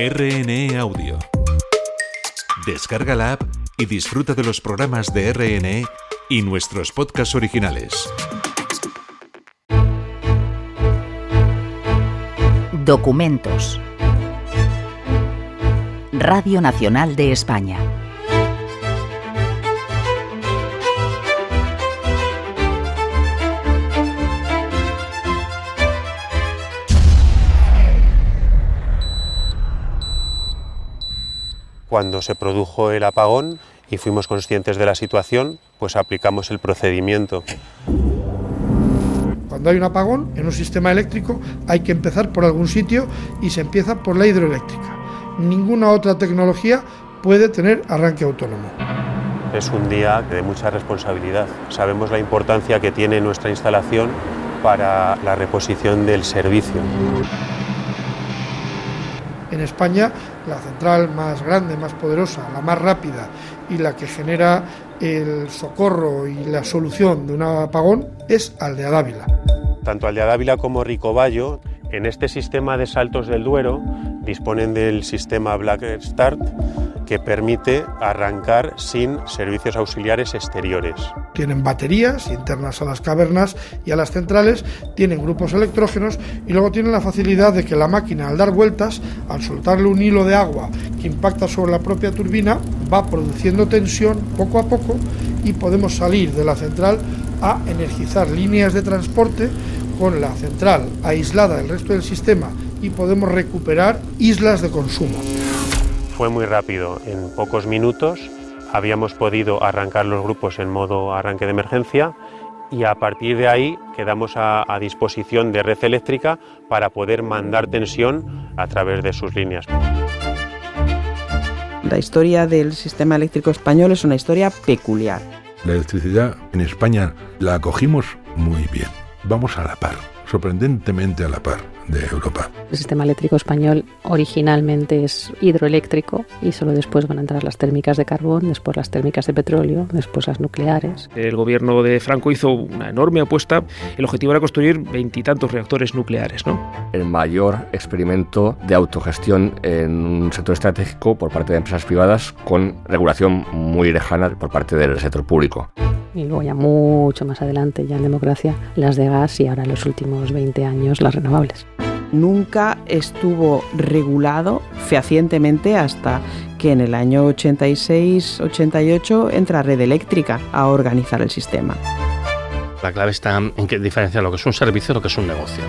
RNE Audio. Descarga la app y disfruta de los programas de RNE y nuestros podcasts originales. Documentos. Radio Nacional de España. Cuando se produjo el apagón y fuimos conscientes de la situación, pues aplicamos el procedimiento. Cuando hay un apagón en un sistema eléctrico hay que empezar por algún sitio y se empieza por la hidroeléctrica. Ninguna otra tecnología puede tener arranque autónomo. Es un día de mucha responsabilidad. Sabemos la importancia que tiene nuestra instalación para la reposición del servicio. En España, la central más grande, más poderosa, la más rápida y la que genera el socorro y la solución de un apagón es Aldea Dávila. Tanto Aldea Dávila como Ricovallo, en este sistema de Saltos del Duero, disponen del sistema Black Start, que permite arrancar sin servicios auxiliares exteriores. Tienen baterías internas a las cavernas y a las centrales, tienen grupos electrógenos y luego tienen la facilidad de que la máquina, al dar vueltas, al soltarle un hilo de agua que impacta sobre la propia turbina, va produciendo tensión poco a poco y podemos salir de la central a energizar líneas de transporte con la central aislada del resto del sistema y podemos recuperar islas de consumo. Fue muy rápido, en pocos minutos habíamos podido arrancar los grupos en modo arranque de emergencia y a partir de ahí quedamos a disposición de Red Eléctrica para poder mandar tensión a través de sus líneas. La historia del sistema eléctrico español es una historia peculiar. La electricidad en España la acogimos muy bien. Vamos a la par, sorprendentemente a la par de Europa. El sistema eléctrico español originalmente es hidroeléctrico y solo después van a entrar las térmicas de carbón, después las térmicas de petróleo, después las nucleares. El gobierno de Franco hizo una enorme apuesta. El objetivo era construir 20 y tantos reactores nucleares, ¿no? El mayor experimento de autogestión en un sector estratégico por parte de empresas privadas con regulación muy lejana por parte del sector público. Y luego ya mucho más adelante, ya en democracia, las de gas y ahora en los últimos 20 años las renovables. Nunca estuvo regulado fehacientemente hasta que en el año 86-88 entra Red Eléctrica a organizar el sistema. La clave está en que diferencia lo que es un servicio de lo que es un negocio.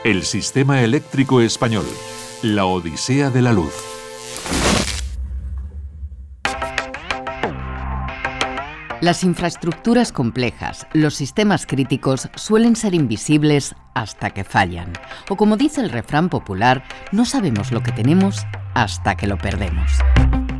El sistema eléctrico español. La odisea de la luz. Las infraestructuras complejas, los sistemas críticos suelen ser invisibles hasta que fallan. O como dice el refrán popular, no sabemos lo que tenemos hasta que lo perdemos.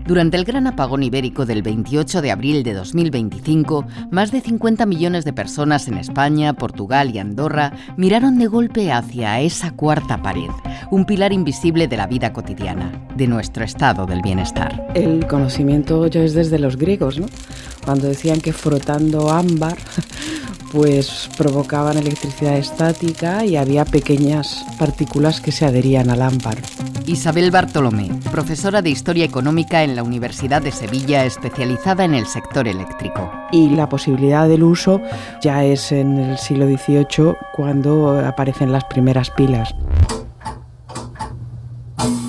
Durante el gran apagón ibérico del 28 de abril de 2025, más de 50 millones de personas en España, Portugal y Andorra miraron de golpe hacia esa cuarta pared, un pilar invisible de la vida cotidiana, de nuestro estado del bienestar. El conocimiento ya es desde los griegos, ¿no? Cuando decían que frotando ámbar pues provocaban electricidad estática y había pequeñas partículas que se adherían al ámbar. Isabel Bartolomé, profesora de Historia Económica en la Universidad de Sevilla, especializada en el sector eléctrico. Y la posibilidad del uso ya es en el siglo XVIII cuando aparecen las primeras pilas.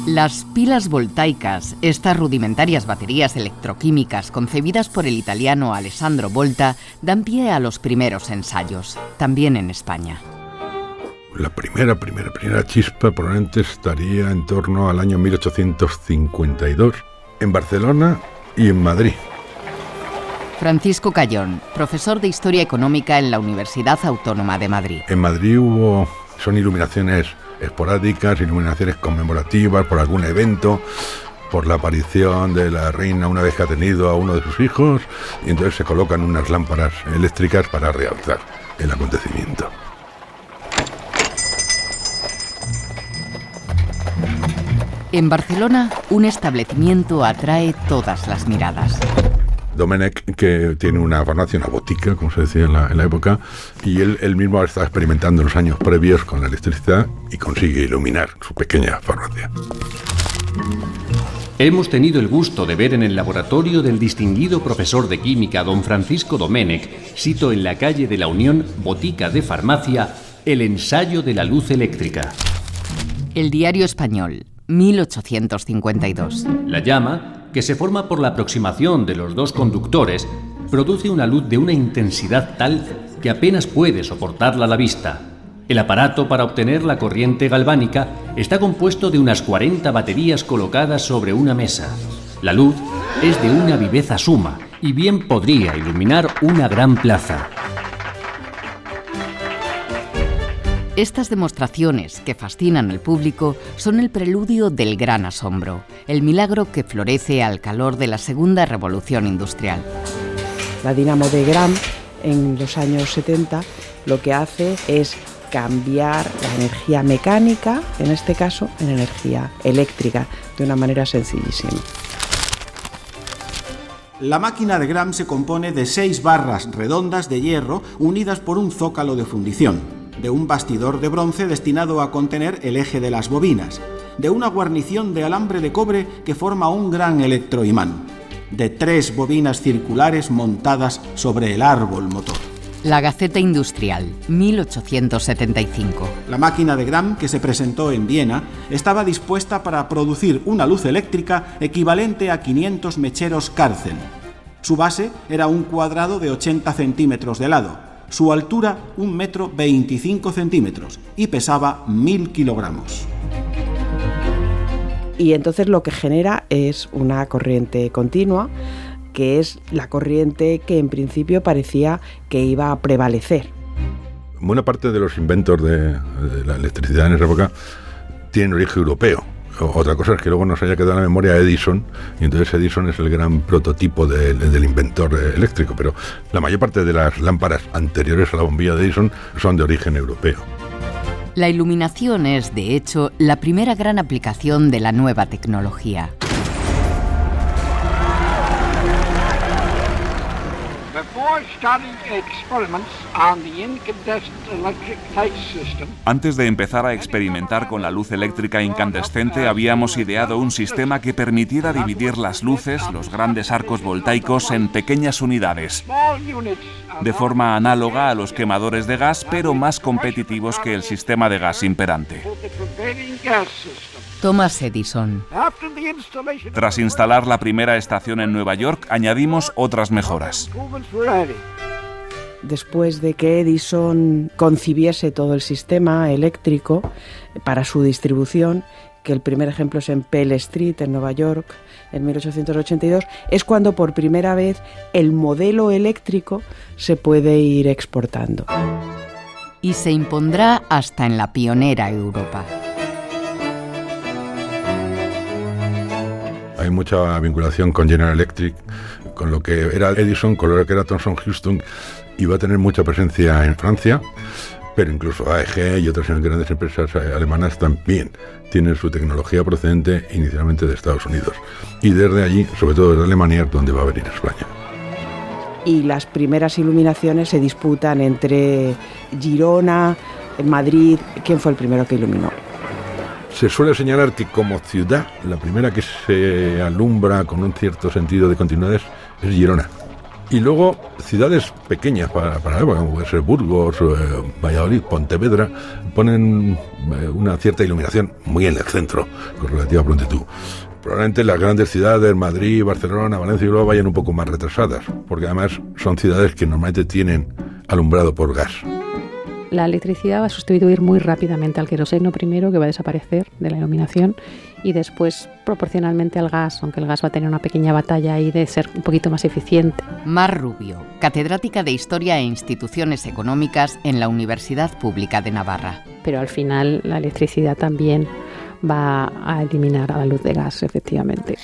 Las pilas voltaicas, estas rudimentarias baterías electroquímicas concebidas por el italiano Alessandro Volta, dan pie a los primeros ensayos, también en España. La primera chispa probablemente estaría en torno al año 1852, en Barcelona y en Madrid. Francisco Cayón, profesor de Historia Económica en la Universidad Autónoma de Madrid. En Madrid son iluminaciones esporádicas, iluminaciones conmemorativas por algún evento, por la aparición de la reina una vez que ha tenido a uno de sus hijos, y entonces se colocan unas lámparas eléctricas para realzar el acontecimiento. En Barcelona, un establecimiento atrae todas las miradas. Domènech, que tiene una farmacia, una botica, como se decía en la época, y él mismo estaba experimentando en los años previos con la electricidad y consigue iluminar su pequeña farmacia. Hemos tenido el gusto de ver en el laboratorio del distinguido profesor de química don Francisco Domènech, sito en la calle de la Unión, botica de farmacia, el ensayo de la luz eléctrica. El Diario Español, 1852. La llama, que se forma por la aproximación de los dos conductores, produce una luz de una intensidad tal que apenas puede soportarla a la vista. El aparato para obtener la corriente galvánica está compuesto de unas 40 baterías colocadas sobre una mesa. La luz es de una viveza suma y bien podría iluminar una gran plaza. Estas demostraciones que fascinan al público son el preludio del gran asombro, el milagro que florece al calor de la segunda revolución industrial. La dinamo de Gram, en los años 70, lo que hace es cambiar la energía mecánica, en este caso, en energía eléctrica, de una manera sencillísima. La máquina de Gram se compone de 6 barras redondas de hierro unidas por un zócalo de fundición, de un bastidor de bronce destinado a contener el eje de las bobinas, de una guarnición de alambre de cobre que forma un gran electroimán, de 3 bobinas circulares montadas sobre el árbol motor. La Gaceta Industrial, 1875. La máquina de Gram, que se presentó en Viena, estaba dispuesta para producir una luz eléctrica equivalente a 500 mecheros Cárcel. Su base era un cuadrado de 80 centímetros de lado, su altura 1,25 m y pesaba 1000 kilogramos. Y entonces lo que genera es una corriente continua, que es la corriente que en principio parecía que iba a prevalecer. Buena parte de los inventos de la electricidad en esa época tienen origen europeo. Otra cosa es que luego nos haya quedado en la memoria Edison, y entonces Edison es el gran prototipo del inventor eléctrico, pero la mayor parte de las lámparas anteriores a la bombilla de Edison son de origen europeo. La iluminación es, de hecho, la primera gran aplicación de la nueva tecnología. Antes de empezar a experimentar con la luz eléctrica incandescente, habíamos ideado un sistema que permitiera dividir las luces, los grandes arcos voltaicos, en pequeñas unidades, de forma análoga a los quemadores de gas, pero más competitivos que el sistema de gas imperante. Thomas Edison. Tras instalar la primera estación en Nueva York, añadimos otras mejoras. Después de que Edison concibiese todo el sistema eléctrico para su distribución, que el primer ejemplo es en Pell Street, en Nueva York, en 1882, es cuando por primera vez el modelo eléctrico se puede ir exportando. Y se impondrá hasta en la pionera Europa. Hay mucha vinculación con General Electric, con lo que era Edison, con lo que era Thomson Houston, y va a tener mucha presencia en Francia, pero incluso AEG y otras grandes empresas alemanas también tienen su tecnología procedente inicialmente de Estados Unidos. Y desde allí, sobre todo desde Alemania, es donde va a venir España. Y las primeras iluminaciones se disputan entre Girona, Madrid. ¿Quién fue el primero que iluminó? Se suele señalar que como ciudad, la primera que se alumbra con un cierto sentido de continuidad es Girona. Y luego ciudades pequeñas para la época, como puede ser Burgos, Valladolid, Pontevedra, ponen una cierta iluminación muy en el centro, con relativa prontitud. Probablemente las grandes ciudades, Madrid, Barcelona, Valencia y Bilbao, vayan un poco más retrasadas, porque además son ciudades que normalmente tienen alumbrado por gas. La electricidad va a sustituir muy rápidamente al queroseno primero, que va a desaparecer de la iluminación, y después proporcionalmente al gas, aunque el gas va a tener una pequeña batalla ahí de ser un poquito más eficiente. Mar Rubio, catedrática de Historia e Instituciones Económicas en la Universidad Pública de Navarra. Pero al final la electricidad también va a eliminar a la luz de gas, efectivamente.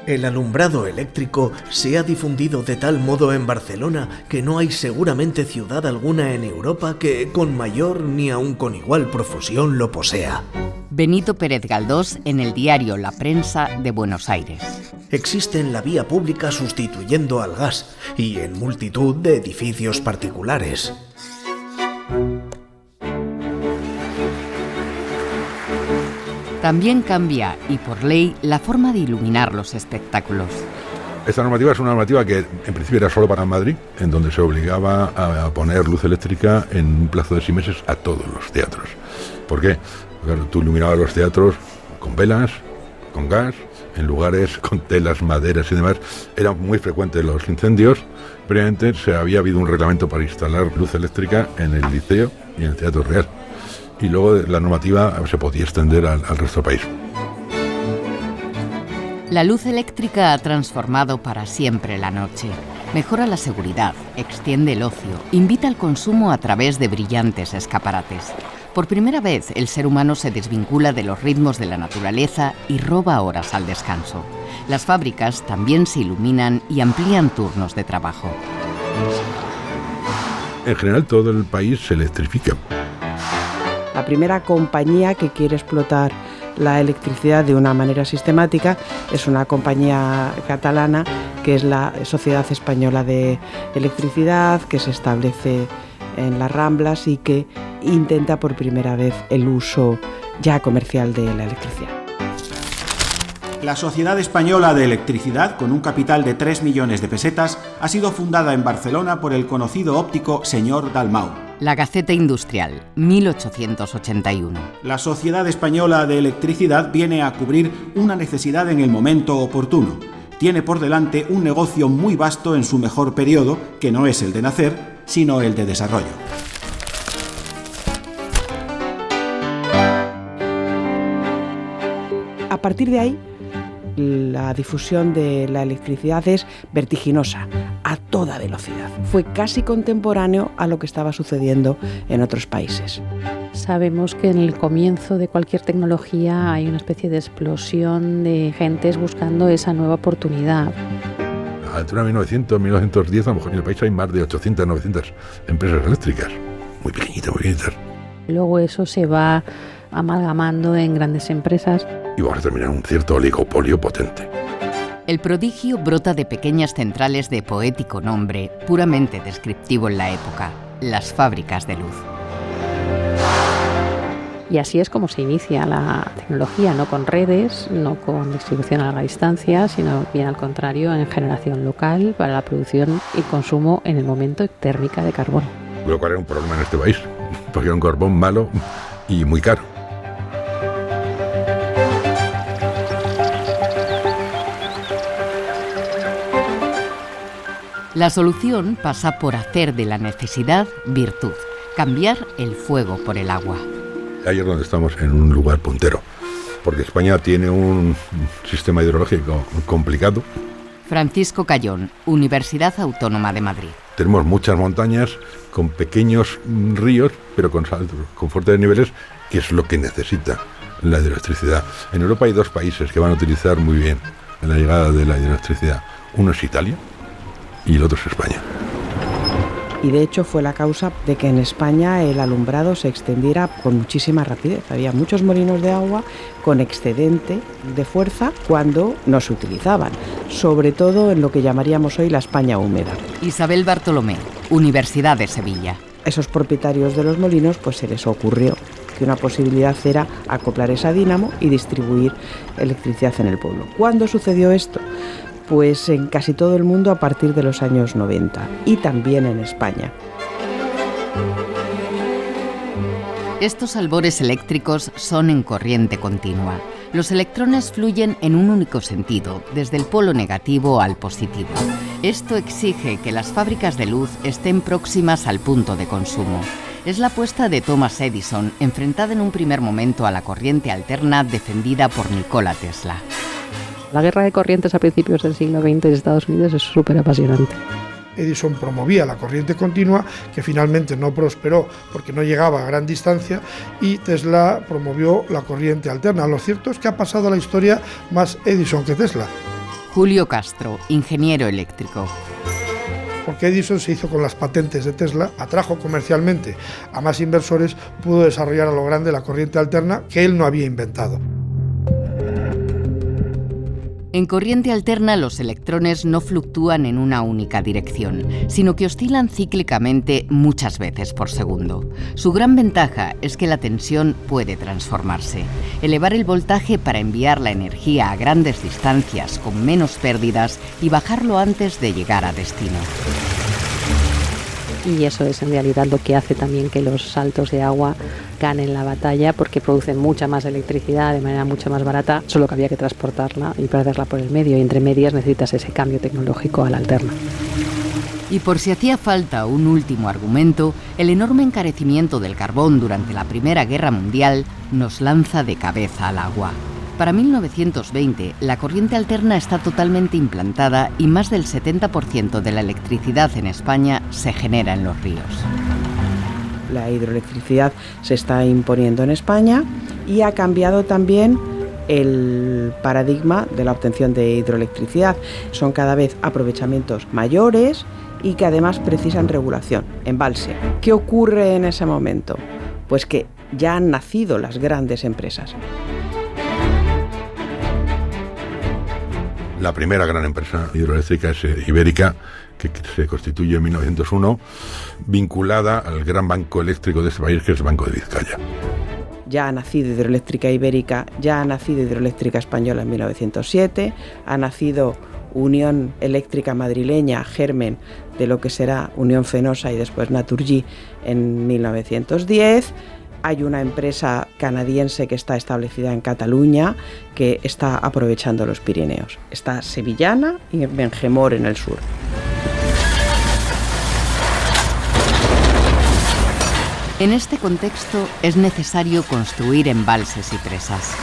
El alumbrado eléctrico se ha difundido de tal modo en Barcelona que no hay seguramente ciudad alguna en Europa que con mayor ni aun con igual profusión lo posea. Benito Pérez Galdós en el diario La Prensa de Buenos Aires. existe en la vía pública sustituyendo al gas y en multitud de edificios particulares. También cambia, y por ley, la forma de iluminar los espectáculos. Esta normativa es una normativa que en principio era solo para Madrid, en donde se obligaba a poner luz eléctrica en un plazo de 6 meses a todos los teatros. ¿Por qué? Porque tú iluminabas los teatros con velas, con gas, en lugares con telas, maderas y demás. Eran muy frecuentes los incendios. Previamente había habido un reglamento para instalar luz eléctrica en el Liceo y en el Teatro Real. Y luego la normativa se podía extender al resto del país. La luz eléctrica ha transformado para siempre la noche. Mejora la seguridad, extiende el ocio, invita al consumo a través de brillantes escaparates. Por primera vez, el ser humano se desvincula de los ritmos de la naturaleza y roba horas al descanso. Las fábricas también se iluminan y amplían turnos de trabajo. En general, todo el país se electrifica. La primera compañía que quiere explotar la electricidad de una manera sistemática es una compañía catalana que es la Sociedad Española de Electricidad, que se establece en las Ramblas y que intenta por primera vez el uso ya comercial de la electricidad. La Sociedad Española de Electricidad, con un capital de 3 millones de pesetas, ha sido fundada en Barcelona por el conocido óptico señor Dalmau. La Gaceta Industrial, 1881. La Sociedad Española de Electricidad viene a cubrir una necesidad en el momento oportuno. Tiene por delante un negocio muy vasto en su mejor periodo, que no es el de nacer, sino el de desarrollo. A partir de ahí, la difusión de la electricidad es vertiginosa, a toda velocidad. Fue casi contemporáneo a lo que estaba sucediendo en otros países. Sabemos que en el comienzo de cualquier tecnología hay una especie de explosión de gentes buscando esa nueva oportunidad. A la altura de 1910, a lo mejor en el país hay más de 800, 900 empresas eléctricas. Muy pequeñitas, muy pequeñitas. Luego eso se va amalgamando en grandes empresas. Y vamos a terminar en un cierto oligopolio potente. El prodigio brota de pequeñas centrales de poético nombre, puramente descriptivo en la época, las fábricas de luz. Y así es como se inicia la tecnología, no con redes, no con distribución a larga distancia, sino bien al contrario, en generación local para la producción y consumo en el momento térmica de carbón. Lo cual era un problema en este país, porque era un carbón malo y muy caro. La solución pasa por hacer de la necesidad virtud, cambiar el fuego por el agua. Ahí es donde estamos en un lugar puntero, porque España tiene un sistema hidrológico complicado. Francisco Cayón, Universidad Autónoma de Madrid. Tenemos muchas montañas con pequeños ríos, pero con saltos, con fuertes niveles, que es lo que necesita la hidroelectricidad. En Europa hay 2 países que van a utilizar muy bien la llegada de la hidroelectricidad. Uno es Italia y el otro es España. Y de hecho fue la causa de que en España el alumbrado se extendiera con muchísima rapidez. Había muchos molinos de agua con excedente de fuerza cuando no se utilizaban, sobre todo en lo que llamaríamos hoy la España húmeda. Isabel Bartolomé, Universidad de Sevilla. A esos propietarios de los molinos pues se les ocurrió que una posibilidad era acoplar esa dínamo y distribuir electricidad en el pueblo. ¿Cuándo sucedió esto? Pues en casi todo el mundo a partir de los años 90 y también en España. Estos albores eléctricos son en corriente continua. Los electrones fluyen en un único sentido, desde el polo negativo al positivo. Esto exige que las fábricas de luz estén próximas al punto de consumo. Es la apuesta de Thomas Edison, enfrentada en un primer momento a la corriente alterna defendida por Nikola Tesla. La guerra de corrientes a principios del siglo XX en Estados Unidos es súper apasionante. Edison promovía la corriente continua, que finalmente no prosperó porque no llegaba a gran distancia, y Tesla promovió la corriente alterna. Lo cierto es que ha pasado a la historia más Edison que Tesla. Julio Castro, ingeniero eléctrico. Porque Edison se hizo con las patentes de Tesla, atrajo comercialmente a más inversores, pudo desarrollar a lo grande la corriente alterna que él no había inventado. En corriente alterna, los electrones no fluctúan en una única dirección, sino que oscilan cíclicamente muchas veces por segundo. Su gran ventaja es que la tensión puede transformarse, elevar el voltaje para enviar la energía a grandes distancias con menos pérdidas y bajarlo antes de llegar a destino. Y eso es en realidad lo que hace también que los saltos de agua ganen la batalla, porque producen mucha más electricidad de manera mucho más barata, solo que había que transportarla y perderla por el medio, y entre medias necesitas ese cambio tecnológico a la alterna. Y por si hacía falta un último argumento, el enorme encarecimiento del carbón durante la Primera Guerra Mundial nos lanza de cabeza al agua. Para 1920, la corriente alterna está totalmente implantada y más del 70% de la electricidad en España se genera en los ríos. La hidroelectricidad se está imponiendo en España y ha cambiado también el paradigma de la obtención de hidroelectricidad. Son cada vez aprovechamientos mayores y que además precisan regulación, embalse. ¿Qué ocurre en ese momento? Pues que ya han nacido las grandes empresas. La primera gran empresa hidroeléctrica es Ibérica, que se constituye en 1901, vinculada al gran banco eléctrico de este país, que es el Banco de Vizcaya. Ya ha nacido Hidroeléctrica Ibérica, ya ha nacido Hidroeléctrica Española en 1907, ha nacido Unión Eléctrica Madrileña, germen de lo que será Unión Fenosa y después Naturgy en 1910. Hay una empresa canadiense que está establecida en Cataluña que está aprovechando los Pirineos. Está Sevillana y Bengemor en el sur. En este contexto es necesario construir embalses y presas.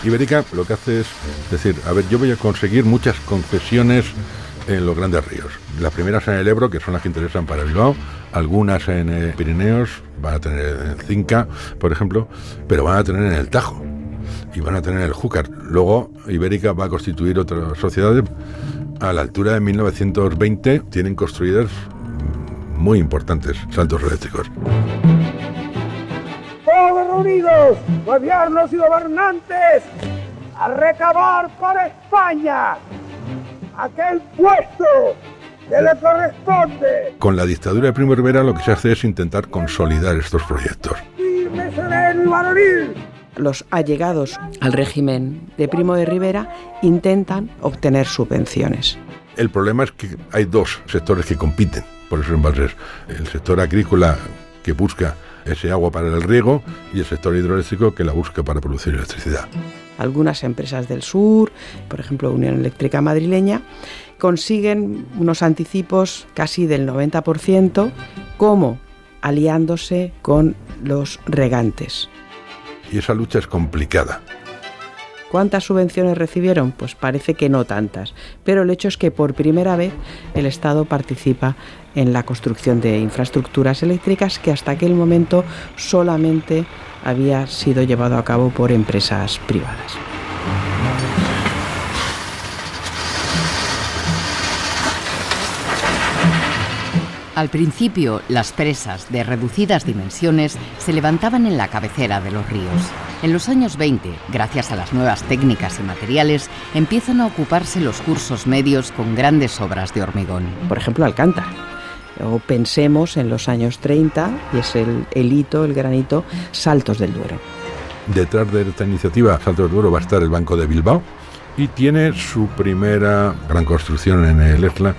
Ibérica lo que hace es decir, yo voy a conseguir muchas concesiones en los grandes ríos. Las primeras en el Ebro, que son las que interesan para Bilbao, algunas en Pirineos, van a tener en Cinca, por ejemplo, pero van a tener en el Tajo y van a tener en el Júcar. Luego Ibérica va a constituir otras sociedades. A la altura de 1920 tienen construidas muy importantes saltos eléctricos. Todos reunidos, gobiernos y gobernantes, a recabar para España aquel puesto que le corresponde. Con la dictadura de Primo de Rivera lo que se hace es intentar consolidar estos proyectos. Firme, sereno y varonil. Los allegados al régimen de Primo de Rivera intentan obtener subvenciones. El problema es que hay dos sectores que compiten por esos embalses. El sector agrícola, que busca ese agua para el riego, y el sector hidroeléctrico, que la busca para producir electricidad. Algunas empresas del sur, por ejemplo Unión Eléctrica Madrileña, consiguen unos anticipos casi del 90%, como aliándose con los regantes. Y esa lucha es complicada. ¿Cuántas subvenciones recibieron? Pues parece que no tantas, pero el hecho es que por primera vez el Estado participa en la construcción de infraestructuras eléctricas que hasta aquel momento solamente había sido llevado a cabo por empresas privadas. Al principio, las presas de reducidas dimensiones se levantaban en la cabecera de los ríos. En los años 20, gracias a las nuevas técnicas y materiales, empiezan a ocuparse los cursos medios con grandes obras de hormigón. Por ejemplo, Alcántara. O pensemos en los años 30, y es el hito, el gran hito, Saltos del Duero. Detrás de esta iniciativa, Saltos del Duero, va a estar el Banco de Bilbao, y tiene su primera gran construcción en el Esla,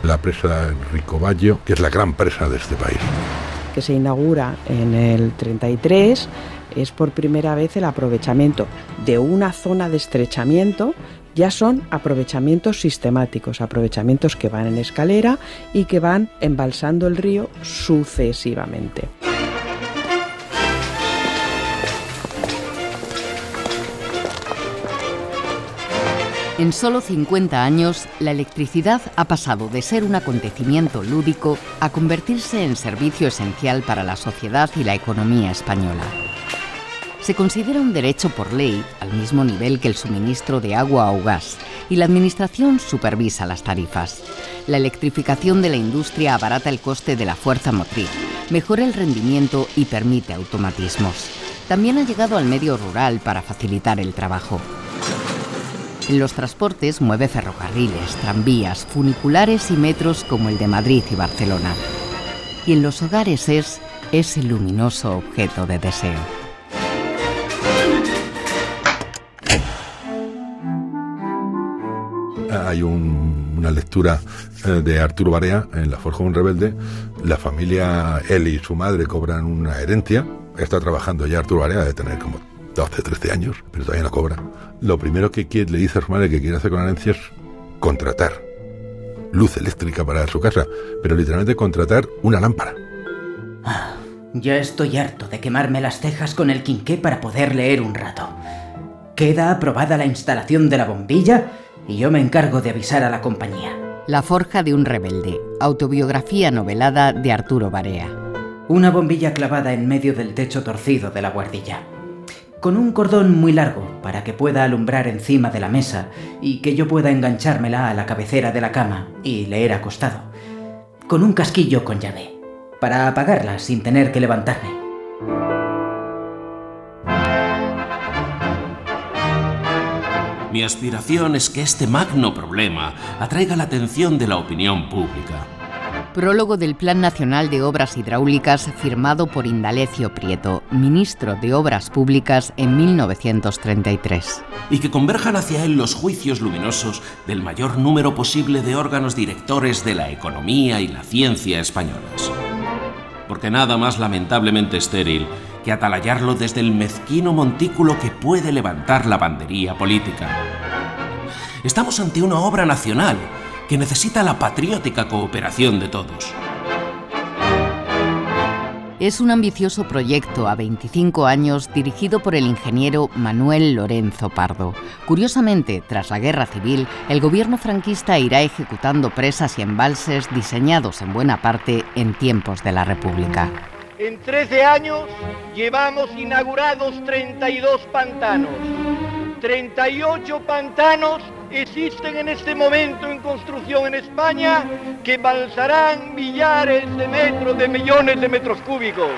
la presa Ricoballo, que es la gran presa de este país. Que se inaugura en el 33, es por primera vez el aprovechamiento de una zona de estrechamiento. Ya son aprovechamientos sistemáticos, aprovechamientos que van en escalera y que van embalsando el río sucesivamente. En solo 50 años, la electricidad ha pasado de ser un acontecimiento lúdico a convertirse en servicio esencial para la sociedad y la economía española. Se considera un derecho por ley, al mismo nivel que el suministro de agua o gas, y la Administración supervisa las tarifas. La electrificación de la industria abarata el coste de la fuerza motriz, mejora el rendimiento y permite automatismos. También ha llegado al medio rural para facilitar el trabajo. En los transportes mueve ferrocarriles, tranvías, funiculares y metros como el de Madrid y Barcelona. Y en los hogares es ese luminoso objeto de deseo. Hay una lectura de Arturo Barea en La Forja de un rebelde. La familia, él y su madre cobran una herencia. Está trabajando ya Arturo Barea, de tener como 12, 13 años, pero todavía no cobra. Lo primero que le dice a su madre que quiere hacer con la herencia es contratar luz eléctrica para su casa, pero literalmente contratar una lámpara. Ya estoy harto de quemarme las cejas con el quinqué para poder leer un rato. Queda aprobada la instalación de la bombilla y yo me encargo de avisar a la compañía. La forja de un rebelde, autobiografía novelada de Arturo Barea. Una bombilla clavada en medio del techo torcido de la buhardilla, con un cordón muy largo para que pueda alumbrar encima de la mesa y que yo pueda enganchármela a la cabecera de la cama y leer acostado, con un casquillo con llave, para apagarla sin tener que levantarme. Mi aspiración es que este magno problema atraiga la atención de la opinión pública. Prólogo del Plan Nacional de Obras Hidráulicas firmado por Indalecio Prieto, ministro de Obras Públicas en 1933. Y que converjan hacia él los juicios luminosos del mayor número posible de órganos directores de la economía y la ciencia españolas. Porque nada más lamentablemente estéril que atalayarlo desde el mezquino montículo que puede levantar la bandería política. Estamos ante una obra nacional que necesita la patriótica cooperación de todos. Es un ambicioso proyecto a 25 años dirigido por el ingeniero Manuel Lorenzo Pardo. Curiosamente, tras la Guerra Civil, el gobierno franquista irá ejecutando presas y embalses diseñados en buena parte en tiempos de la República. En 13 años llevamos inaugurados 32 pantanos. 38 pantanos existen en este momento en construcción en España que balsarán millares de metros, de millones de metros cúbicos.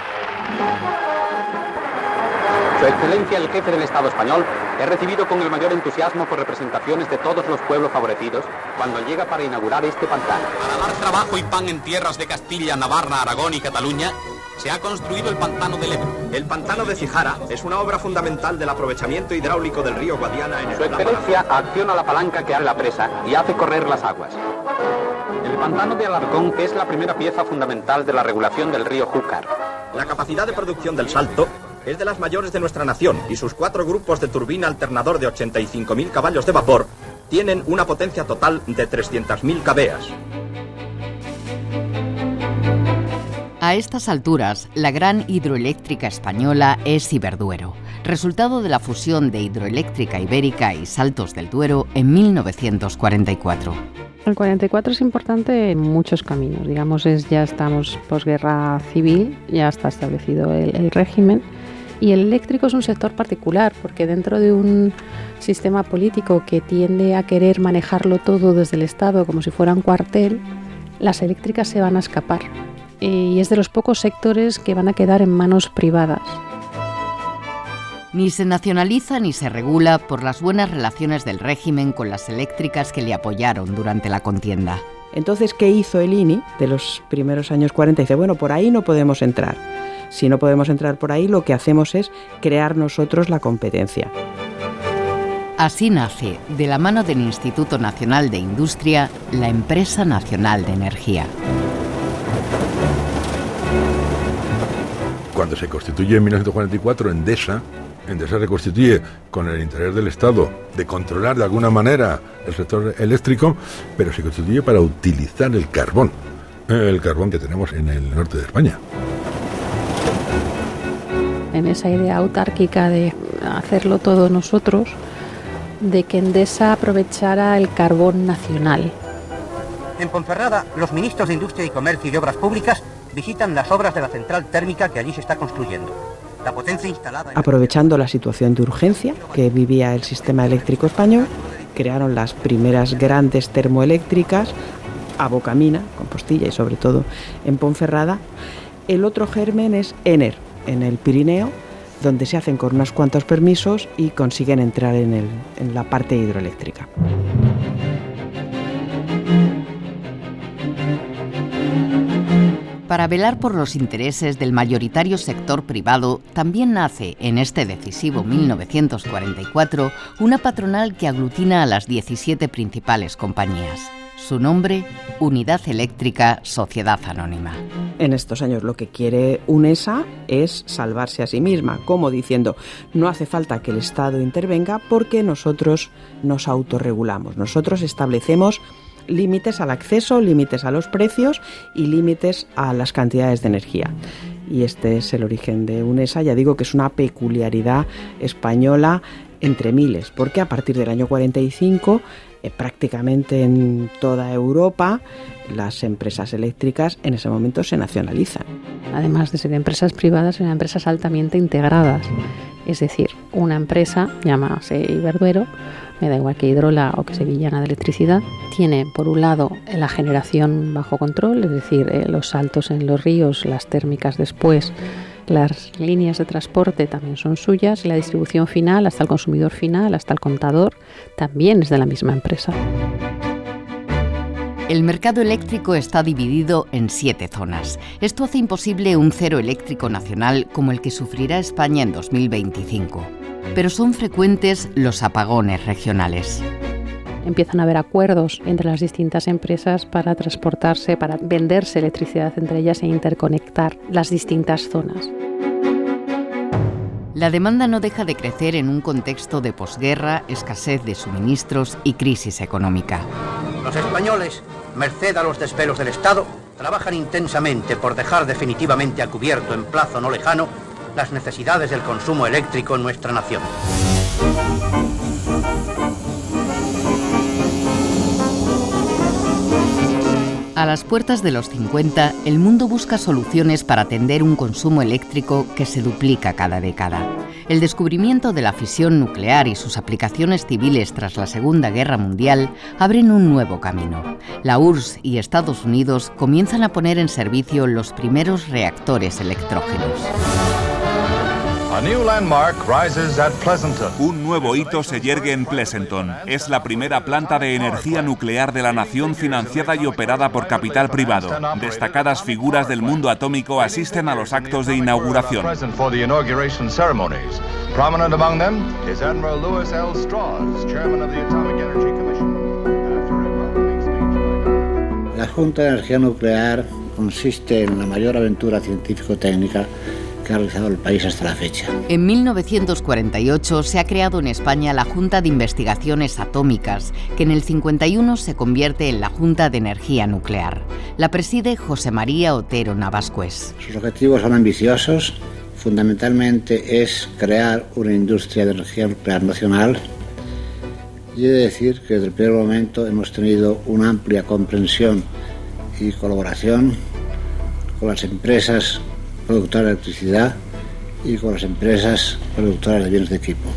Su Excelencia el Jefe del Estado español es recibido con el mayor entusiasmo por representaciones de todos los pueblos favorecidos cuando llega para inaugurar este pantano. Para dar trabajo y pan en tierras de Castilla, Navarra, Aragón y Cataluña, se ha construido el Pantano del Ebro. El Pantano de Cijara es una obra fundamental del aprovechamiento hidráulico del río Guadiana en el... Su Excelencia acciona la palanca que abre la presa y hace correr las aguas. El Pantano de Alarcón es la primera pieza fundamental de la regulación del río Júcar. La capacidad de producción del Salto es de las mayores de nuestra nación y sus 4 grupos de turbina alternador de 85.000 caballos de vapor tienen una potencia total de 300.000 cabeas. A estas alturas, la gran hidroeléctrica española es Iberduero, resultado de la fusión de Hidroeléctrica Ibérica y Saltos del Duero en 1944. El 44 es importante en muchos caminos, digamos, ya estamos posguerra civil, ya está establecido el régimen, y el eléctrico es un sector particular, porque dentro de un sistema político que tiende a querer manejarlo todo desde el Estado como si fuera un cuartel, las eléctricas se van a escapar. Y es de los pocos sectores que van a quedar en manos privadas. Ni se nacionaliza ni se regula por las buenas relaciones del régimen con las eléctricas que le apoyaron durante la contienda. Entonces, ¿qué hizo el INI de los primeros años 40? Dice, bueno, por ahí no podemos entrar. Si no podemos entrar por ahí, lo que hacemos es crear nosotros la competencia. Así nace, de la mano del Instituto Nacional de Industria, la Empresa Nacional de Energía. Cuando se constituye en 1944 Endesa se constituye con el interés del Estado de controlar de alguna manera el sector eléctrico, pero se constituye para utilizar el carbón que tenemos en el norte de España. En esa idea autárquica de hacerlo todo nosotros, de que Endesa aprovechara el carbón nacional. En Ponferrada, los ministros de Industria y Comercio y de Obras Públicas visitan las obras de la central térmica que allí se está construyendo. La potencia instalada... Aprovechando la situación de urgencia que vivía el sistema eléctrico español, crearon las primeras grandes termoeléctricas a Bocamina, Compostilla y sobre todo en Ponferrada. El otro germen es Ener, en el Pirineo, donde se hacen con unos cuantos permisos y consiguen entrar en la parte hidroeléctrica. Para velar por los intereses del mayoritario sector privado, también nace, en este decisivo 1944, una patronal que aglutina a las 17 principales compañías. Su nombre, Unidad Eléctrica Sociedad Anónima. En estos años lo que quiere UNESA es salvarse a sí misma, como diciendo, no hace falta que el Estado intervenga porque nosotros nos autorregulamos, nosotros establecemos límites al acceso, límites a los precios y límites a las cantidades de energía. Y este es el origen de UNESA, ya digo que es una peculiaridad española entre miles, porque a partir del año 45 prácticamente en toda Europa las empresas eléctricas en ese momento se nacionalizan. Además de ser empresas privadas, son empresas altamente integradas. Es decir, una empresa, llámase Iberdrola, me da igual que Iberdrola o que Sevillana de Electricidad, tiene por un lado la generación bajo control, es decir, los saltos en los ríos, las térmicas después, las líneas de transporte también son suyas, la distribución final hasta el consumidor final, hasta el contador, también es de la misma empresa. El mercado eléctrico está dividido en 7 zonas. Esto hace imposible un cero eléctrico nacional como el que sufrirá España en 2025. Pero son frecuentes los apagones regionales. Empiezan a haber acuerdos entre las distintas empresas para transportarse, para venderse electricidad entre ellas e interconectar las distintas zonas. La demanda no deja de crecer en un contexto de posguerra, escasez de suministros y crisis económica. Los españoles, merced a los desvelos del Estado, trabajan intensamente por dejar definitivamente a cubierto en plazo no lejano las necesidades del consumo eléctrico en nuestra nación. A las puertas de los 50, el mundo busca soluciones para atender un consumo eléctrico que se duplica cada década. El descubrimiento de la fisión nuclear y sus aplicaciones civiles tras la Segunda Guerra Mundial abren un nuevo camino. La URSS y Estados Unidos comienzan a poner en servicio los primeros reactores electrógenos. Un nuevo hito se yergue en Pleasanton. Es la primera planta de energía nuclear de la nación financiada y operada por capital privado. Destacadas figuras del mundo atómico asisten a los actos de inauguración. Prominent among them is Admiral Lewis L. Strauss, Chairman of the Atomic Energy Commission. La Junta de Energía Nuclear consiste en la mayor aventura científico-técnica que ha realizado el país hasta la fecha. En 1948 se ha creado en España la Junta de Investigaciones Atómicas, que en el 51 se convierte en la Junta de Energía Nuclear. La preside José María Otero Navascués. Sus objetivos son ambiciosos. Fundamentalmente es crear una industria de energía nuclear nacional. Y he de decir que desde el primer momento hemos tenido una amplia comprensión y colaboración con las empresas productoras de electricidad y con las empresas productoras de bienes de equipo.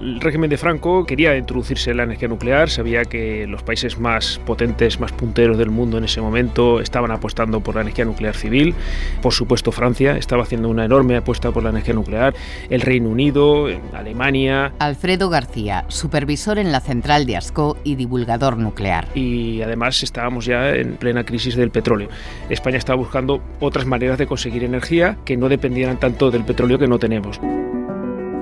El régimen de Franco quería introducirse en la energía nuclear, sabía que los países más potentes, más punteros del mundo en ese momento estaban apostando por la energía nuclear civil. Por supuesto, Francia estaba haciendo una enorme apuesta por la energía nuclear, el Reino Unido, Alemania. Alfredo García, supervisor en la central de Ascó y divulgador nuclear. Y además estábamos ya en plena crisis del petróleo. España estaba buscando otras maneras de conseguir energía que no dependieran tanto del petróleo que no tenemos.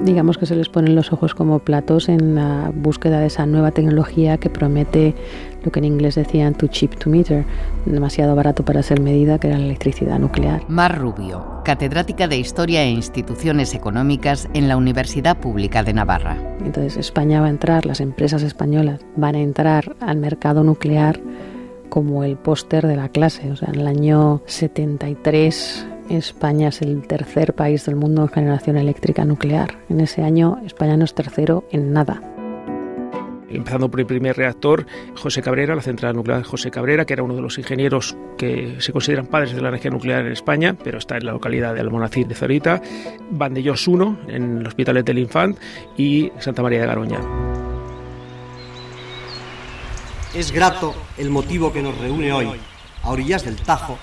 Digamos que se les ponen los ojos como platos en la búsqueda de esa nueva tecnología que promete lo que en inglés decían too cheap to meter, demasiado barato para ser medida, que era la electricidad nuclear. Mar Rubio, catedrática de Historia e Instituciones Económicas en la Universidad Pública de Navarra. Entonces España va a entrar, las empresas españolas van a entrar al mercado nuclear como el póster de la clase. O sea, en el año 73... España es el tercer país del mundo en generación eléctrica nuclear. En ese año España no es tercero en nada. Empezando por el primer reactor, José Cabrera, la central nuclear José Cabrera, que era uno de los ingenieros que se consideran padres de la energía nuclear en España, pero está en la localidad de Almonacid de Zorita, Vandellós 1 en el Hospitalet del Infant y Santa María de Garoña. Es grato el motivo que nos reúne hoy, a orillas del Tajo,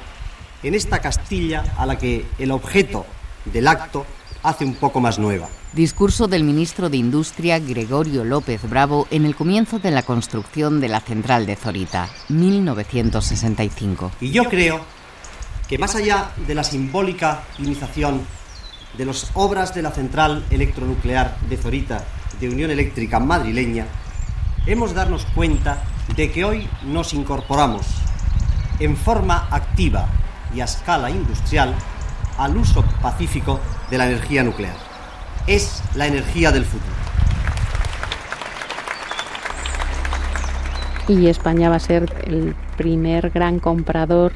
en esta Castilla a la que el objeto del acto hace un poco más nueva. Discurso del ministro de Industria Gregorio López Bravo en el comienzo de la construcción de la central de Zorita, 1965. Y yo creo que más allá de la simbólica iniciación de las obras de la central electronuclear de Zorita de Unión Eléctrica madrileña, hemos de darnos cuenta de que hoy nos incorporamos en forma activa y a escala industrial al uso pacífico de la energía nuclear. Es la energía del futuro. Y España va a ser el primer gran comprador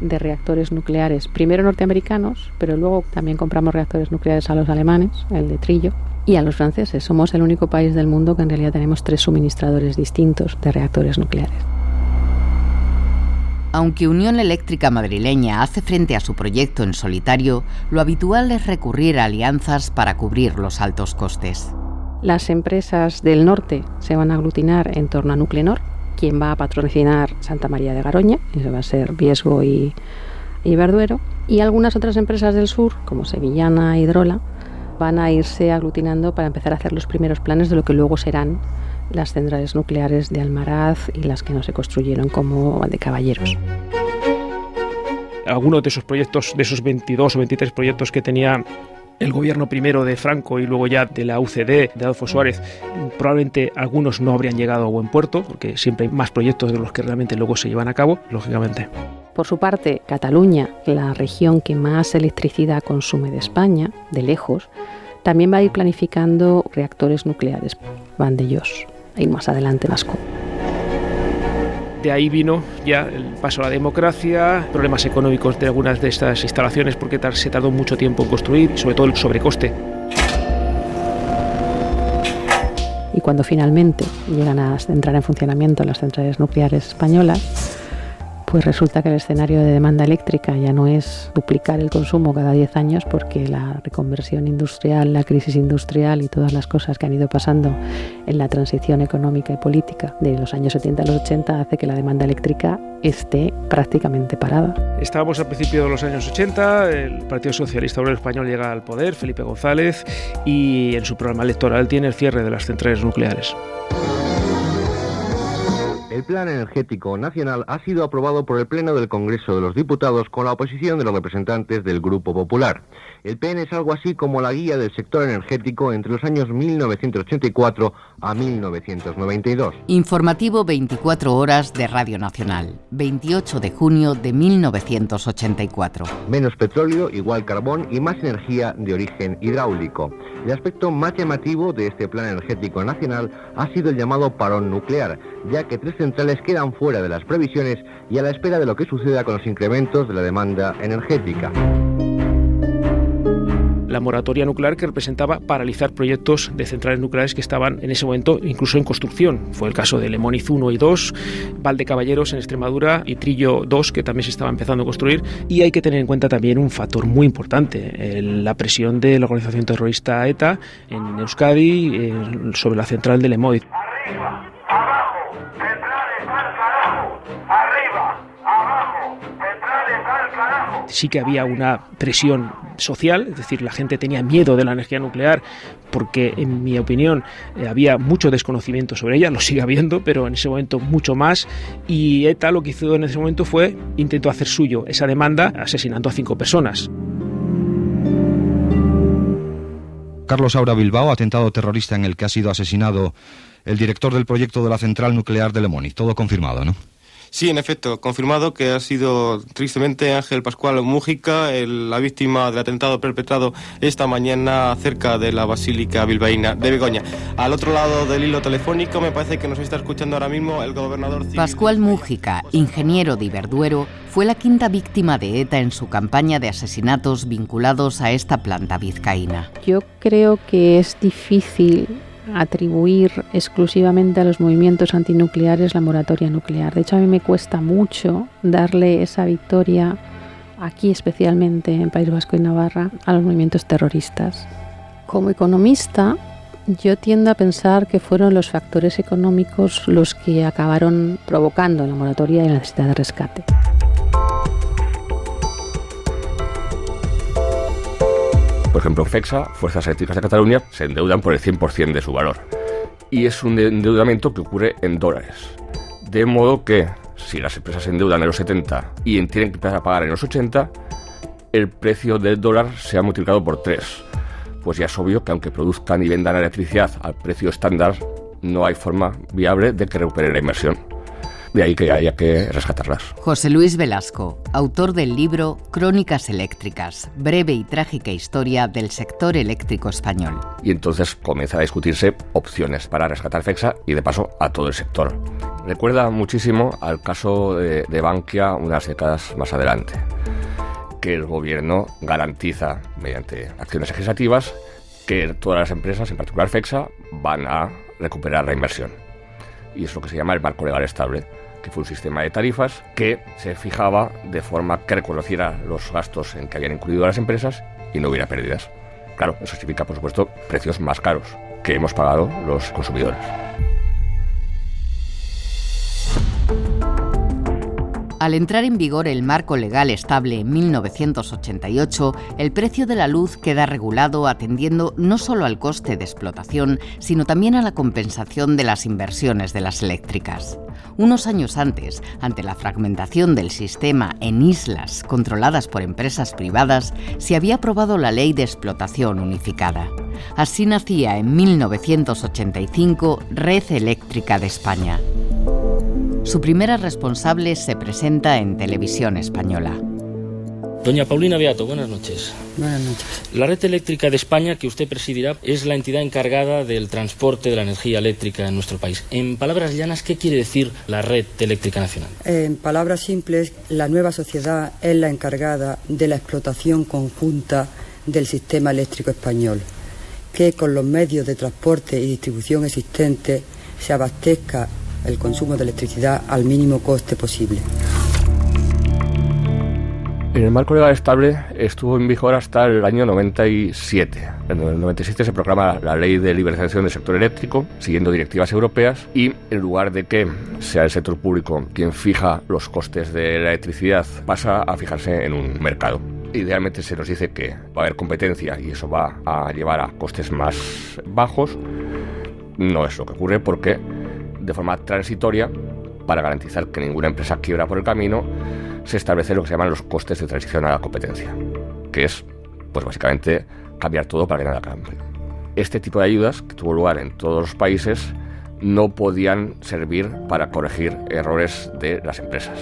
de reactores nucleares, primero norteamericanos, pero luego también compramos reactores nucleares a los alemanes, el de Trillo, y a los franceses. Somos el único país del mundo que en realidad tenemos 3 suministradores distintos de reactores nucleares. Aunque Unión Eléctrica madrileña hace frente a su proyecto en solitario, lo habitual es recurrir a alianzas para cubrir los altos costes. Las empresas del norte se van a aglutinar en torno a Nuclenor, quien va a patrocinar Santa María de Garoña, eso va a ser Viesgo y Verduero, y algunas otras empresas del sur, como Sevillana e Hidrola, van a irse aglutinando para empezar a hacer los primeros planes de lo que luego serán las centrales nucleares de Almaraz y las que no se construyeron como de Caballeros. Algunos de esos proyectos, de esos 22 o 23 proyectos que tenía el gobierno primero de Franco y luego ya de la UCD, de Adolfo Suárez, probablemente algunos no habrían llegado a buen puerto, porque siempre hay más proyectos de los que realmente luego se llevan a cabo, lógicamente. Por su parte, Cataluña, la región que más electricidad consume de España, de lejos, también va a ir planificando reactores nucleares, Vandellós, y más adelante Ascó. De ahí vino ya el paso a la democracia, problemas económicos de algunas de estas instalaciones porque se tardó mucho tiempo en construir y sobre todo el sobrecoste. Y cuando finalmente llegan a entrar en funcionamiento las centrales nucleares españolas, pues resulta que el escenario de demanda eléctrica ya no es duplicar el consumo cada 10 años, porque la reconversión industrial, la crisis industrial y todas las cosas que han ido pasando en la transición económica y política de los años 70 a los 80 hace que la demanda eléctrica esté prácticamente parada. Estábamos al principio de los años 80, el Partido Socialista Obrero Español llega al poder, Felipe González, y en su programa electoral tiene el cierre de las centrales nucleares. El Plan Energético Nacional ha sido aprobado por el Pleno del Congreso de los Diputados con la oposición de los representantes del Grupo Popular. El PEN es algo así como la guía del sector energético entre los años 1984 a 1992. Informativo 24 horas de Radio Nacional, 28 de junio de 1984. Menos petróleo igual carbón y más energía de origen hidráulico. El aspecto más llamativo de este Plan Energético Nacional ha sido el llamado parón nuclear, ya que 3 centrales quedan fuera de las previsiones y a la espera de lo que suceda con los incrementos de la demanda energética. La moratoria nuclear, que representaba paralizar proyectos de centrales nucleares que estaban en ese momento incluso en construcción. Fue el caso de Lemoniz 1 y 2, Valdecaballeros en Extremadura y Trillo 2, que también se estaba empezando a construir. Y hay que tener en cuenta también un factor muy importante, la presión de la organización terrorista ETA en Euskadi sobre la central de Lemoniz. Sí que había una presión social, es decir, la gente tenía miedo de la energía nuclear porque, en mi opinión, había mucho desconocimiento sobre ella, lo sigue habiendo, pero en ese momento mucho más, y ETA lo que hizo en ese momento fue intentó hacer suyo esa demanda asesinando a 5 personas. Carlos Saura Bilbao, atentado terrorista en el que ha sido asesinado el director del proyecto de la central nuclear de Lemoniz. Todo confirmado, ¿no? Sí, en efecto, confirmado que ha sido tristemente Ángel Pascual Mújica, la víctima del atentado perpetrado esta mañana cerca de la Basílica Bilbaína de Begoña. Al otro lado del hilo telefónico me parece que nos está escuchando ahora mismo el gobernador civil. Pascual Mújica, ingeniero de Iberduero, fue la 5ª víctima de ETA en su campaña de asesinatos vinculados a esta planta vizcaína. Yo creo que es difícil atribuir exclusivamente a los movimientos antinucleares la moratoria nuclear. De hecho, a mí me cuesta mucho darle esa victoria, aquí especialmente en País Vasco y Navarra, a los movimientos terroristas. Como economista, yo tiendo a pensar que fueron los factores económicos los que acabaron provocando la moratoria y la necesidad de rescate. Por ejemplo, FECSA, Fuerzas Eléctricas de Cataluña, se endeudan por el 100% de su valor. Y es un endeudamiento que ocurre en dólares. De modo que, si las empresas se endeudan en los 70 y tienen que empezar a pagar en los 80, el precio del dólar se ha multiplicado por 3. Pues ya es obvio que aunque produzcan y vendan electricidad al precio estándar, no hay forma viable de que recupere la inversión. De ahí que haya que rescatarlas. José Luis Velasco, autor del libro Crónicas Eléctricas, breve y trágica historia del sector eléctrico español. Y entonces comienza a discutirse opciones para rescatar FECSA y de paso a todo el sector. Recuerda muchísimo al caso de Bankia unas décadas más adelante, que el gobierno garantiza mediante acciones legislativas que todas las empresas, en particular FECSA, van a recuperar la inversión. Y es lo que se llama el marco legal estable, que fue un sistema de tarifas que se fijaba de forma que reconociera los gastos en que habían incluido las empresas y no hubiera pérdidas. Claro, eso significa, por supuesto, precios más caros que hemos pagado los consumidores. Al entrar en vigor el marco legal estable en 1988, el precio de la luz queda regulado atendiendo no solo al coste de explotación, sino también a la compensación de las inversiones de las eléctricas. Unos años antes, ante la fragmentación del sistema en islas controladas por empresas privadas, se había aprobado la Ley de Explotación Unificada. Así nacía en 1985 Red Eléctrica de España. Su primera responsable se presenta en Televisión Española. Doña Paulina Beato, buenas noches. Buenas noches. La Red Eléctrica de España, que usted presidirá, es la entidad encargada del transporte de la energía eléctrica en nuestro país. En palabras llanas, ¿qué quiere decir la Red Eléctrica Nacional? En palabras simples, la nueva sociedad es la encargada de la explotación conjunta del sistema eléctrico español, que con los medios de transporte y distribución existentes se abastezca el consumo de electricidad al mínimo coste posible. El marco legal estable estuvo en vigor hasta el año 97. En el 97 se proclama la Ley de Liberalización del Sector Eléctrico, siguiendo directivas europeas, y en lugar de que sea el sector público quien fija los costes de la electricidad, pasa a fijarse en un mercado. Idealmente se nos dice que va a haber competencia y eso va a llevar a costes más bajos. No es lo que ocurre porque, de forma transitoria, para garantizar que ninguna empresa quiebra por el camino, se establece lo que se llaman los costes de transición a la competencia, que es, pues básicamente, cambiar todo para que nada cambie. Este tipo de ayudas, que tuvo lugar en todos los países, no podían servir para corregir errores de las empresas.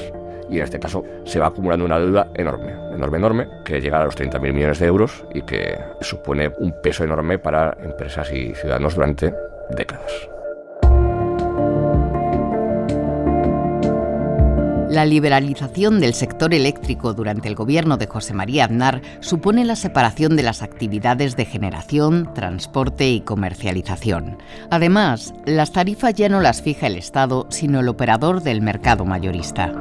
Y en este caso se va acumulando una deuda enorme, que llega a los 30.000 millones de euros y que supone un peso enorme para empresas y ciudadanos durante décadas. La liberalización del sector eléctrico durante el gobierno de José María Aznar supone la separación de las actividades de generación, transporte y comercialización. Además, las tarifas ya no las fija el Estado, sino el operador del mercado mayorista.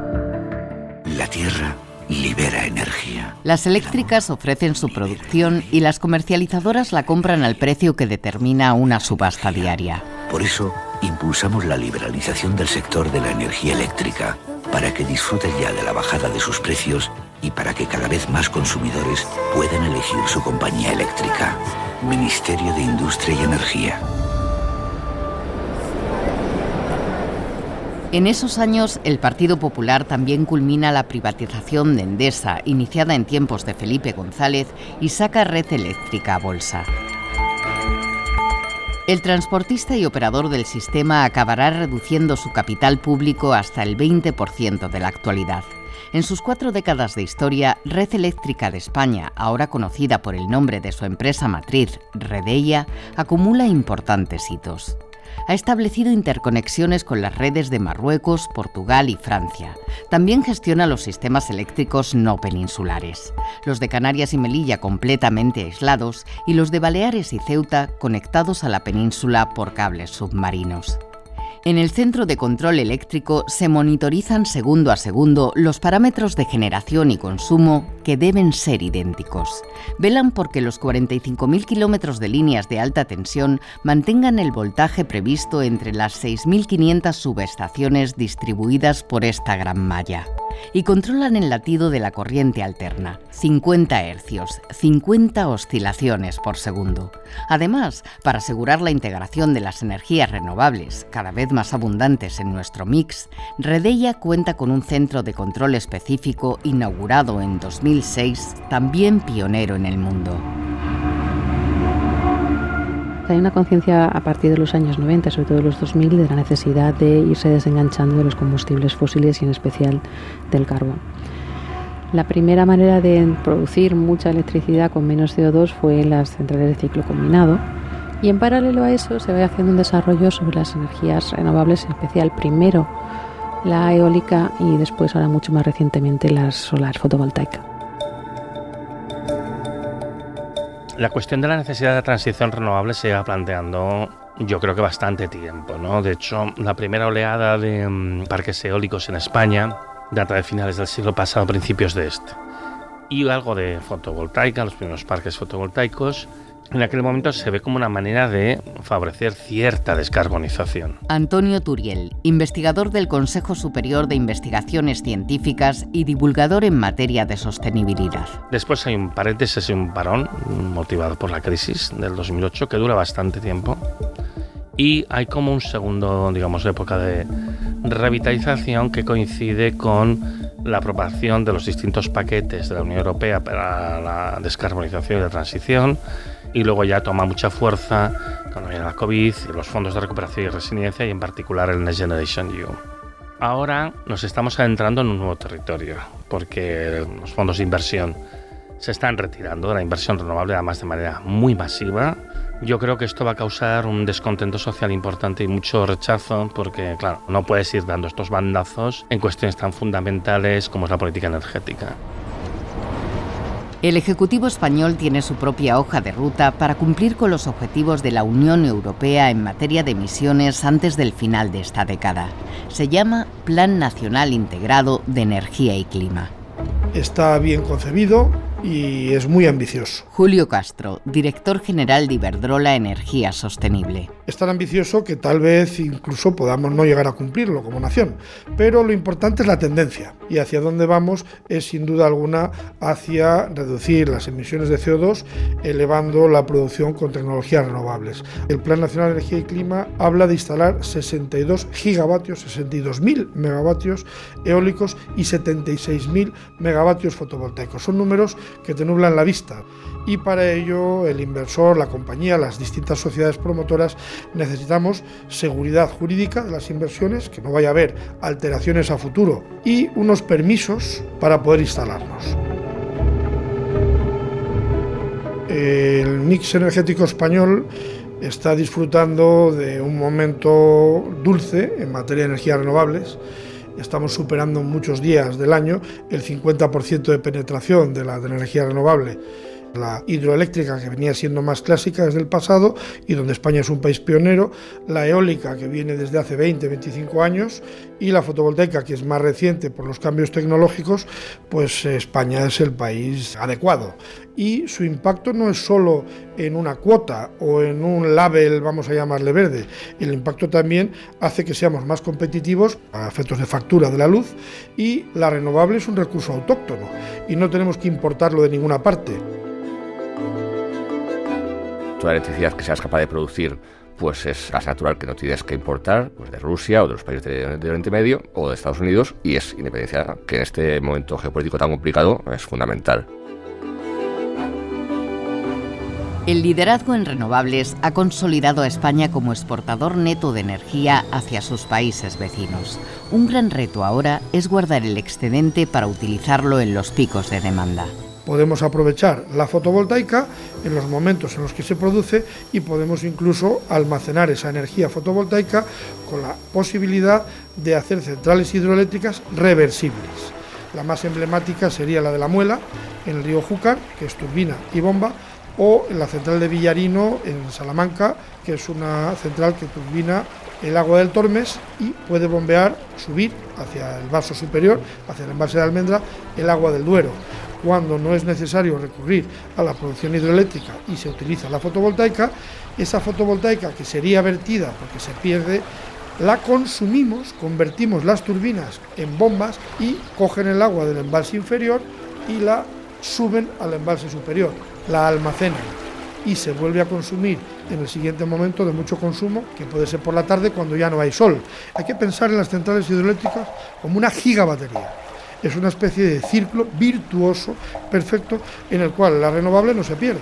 La tierra libera energía. Las eléctricas ofrecen su producción y las comercializadoras la compran al precio que determina una subasta diaria. Por eso, impulsamos la liberalización del sector de la energía eléctrica, para que disfruten ya de la bajada de sus precios y para que cada vez más consumidores puedan elegir su compañía eléctrica. Ministerio de Industria y Energía. En esos años, el Partido Popular también culmina la privatización de Endesa, iniciada en tiempos de Felipe González, y saca Red Eléctrica a bolsa. El transportista y operador del sistema acabará reduciendo su capital público hasta el 20% de la actualidad. En sus 4 décadas de historia, Red Eléctrica de España, ahora conocida por el nombre de su empresa matriz, Redeia, acumula importantes hitos. Ha establecido interconexiones con las redes de Marruecos, Portugal y Francia. También gestiona los sistemas eléctricos no peninsulares, los de Canarias y Melilla completamente aislados y los de Baleares y Ceuta conectados a la península por cables submarinos. En el centro de control eléctrico se monitorizan segundo a segundo los parámetros de generación y consumo que deben ser idénticos. Velan porque los 45.000 kilómetros de líneas de alta tensión mantengan el voltaje previsto entre las 6.500 subestaciones distribuidas por esta gran malla. Y controlan el latido de la corriente alterna, 50 hercios, 50 oscilaciones por segundo. Además, para asegurar la integración de las energías renovables, cada vez más abundantes en nuestro mix, Redeia cuenta con un centro de control específico inaugurado en 2006, también pionero en el mundo. Hay una conciencia a partir de los años 90, sobre todo de los 2000, de la necesidad de irse desenganchando de los combustibles fósiles y en especial del carbón. La primera manera de producir mucha electricidad con menos CO2 fue en las centrales de ciclo combinado, y en paralelo a eso se va haciendo un desarrollo sobre las energías renovables, en especial primero la eólica y después, ahora mucho más recientemente, la solar fotovoltaica. La cuestión de la necesidad de transición renovable se lleva planteando, yo creo que bastante tiempo, ¿no? De hecho, la primera oleada de parques eólicos en España data de finales del siglo pasado, principios de este. Y algo de fotovoltaica, los primeros parques fotovoltaicos. En aquel momento se ve como una manera de favorecer cierta descarbonización. Antonio Turiel, investigador del Consejo Superior de Investigaciones Científicas y divulgador en materia de sostenibilidad. Después hay un paréntesis y un parón motivado por la crisis del 2008 que dura bastante tiempo. Y hay como un segundo, digamos, época de revitalización que coincide con la aprobación de los distintos paquetes de la Unión Europea para la descarbonización y la transición. Y luego ya toma mucha fuerza cuando viene la COVID, los fondos de recuperación y resiliencia y en particular el Next Generation EU. Ahora nos estamos adentrando en un nuevo territorio porque los fondos de inversión se están retirando de la inversión renovable, además de manera muy masiva. Yo creo que esto va a causar un descontento social importante y mucho rechazo porque, claro, no puedes ir dando estos bandazos en cuestiones tan fundamentales como es la política energética. El Ejecutivo español tiene su propia hoja de ruta para cumplir con los objetivos de la Unión Europea en materia de emisiones antes del final de esta década. Se llama Plan Nacional Integrado de Energía y Clima. Está bien concebido y es muy ambicioso. Julio Castro, director general de Iberdrola Energía Sostenible. Es tan ambicioso que tal vez incluso podamos no llegar a cumplirlo como nación, pero lo importante es la tendencia y hacia dónde vamos es sin duda alguna hacia reducir las emisiones de CO2 elevando la producción con tecnologías renovables. El Plan Nacional de Energía y Clima habla de instalar 62 gigavatios, 62.000 megavatios eólicos y 76.000 megavatios fotovoltaicos. Son números que te nublan la vista y para ello el inversor, la compañía, las distintas sociedades promotoras necesitamos seguridad jurídica de las inversiones, que no vaya a haber alteraciones a futuro y unos permisos para poder instalarnos. El mix energético español está disfrutando de un momento dulce en materia de energías renovables. Estamos superando en muchos días del año el 50% de penetración de la energía renovable. La hidroeléctrica, que venía siendo más clásica desde el pasado y donde España es un país pionero, la eólica, que viene desde hace 20-25 años, y la fotovoltaica, que es más reciente por los cambios tecnológicos, pues España es el país adecuado. Y su impacto no es solo en una cuota o en un label, vamos a llamarle verde, el impacto también hace que seamos más competitivos a efectos de factura de la luz, y la renovable es un recurso autóctono y no tenemos que importarlo de ninguna parte. Toda la electricidad que seas capaz de producir pues es gas natural que no tienes que importar pues de Rusia o de los países de Oriente Medio o de Estados Unidos, y es independencia que en este momento geopolítico tan complicado es fundamental. El liderazgo en renovables ha consolidado a España como exportador neto de energía hacia sus países vecinos. Un gran reto ahora es guardar el excedente para utilizarlo en los picos de demanda. Podemos aprovechar la fotovoltaica en los momentos en los que se produce y podemos incluso almacenar esa energía fotovoltaica con la posibilidad de hacer centrales hidroeléctricas reversibles. La más emblemática sería la de La Muela, en el río Júcar, que es turbina y bomba, o en la central de Villarino en Salamanca, que es una central que turbina el agua del Tormes y puede bombear, subir hacia el vaso superior, hacia el embalse de Almendra, el agua del Duero. Cuando no es necesario recurrir a la producción hidroeléctrica y se utiliza la fotovoltaica, esa fotovoltaica que sería vertida porque se pierde, la consumimos, convertimos las turbinas en bombas y cogen el agua del embalse inferior y la suben al embalse superior, la almacenan y se vuelve a consumir en el siguiente momento de mucho consumo, que puede ser por la tarde cuando ya no hay sol. Hay que pensar en las centrales hidroeléctricas como una gigabatería. Es una especie de círculo virtuoso, perfecto, en el cual la renovable no se pierde.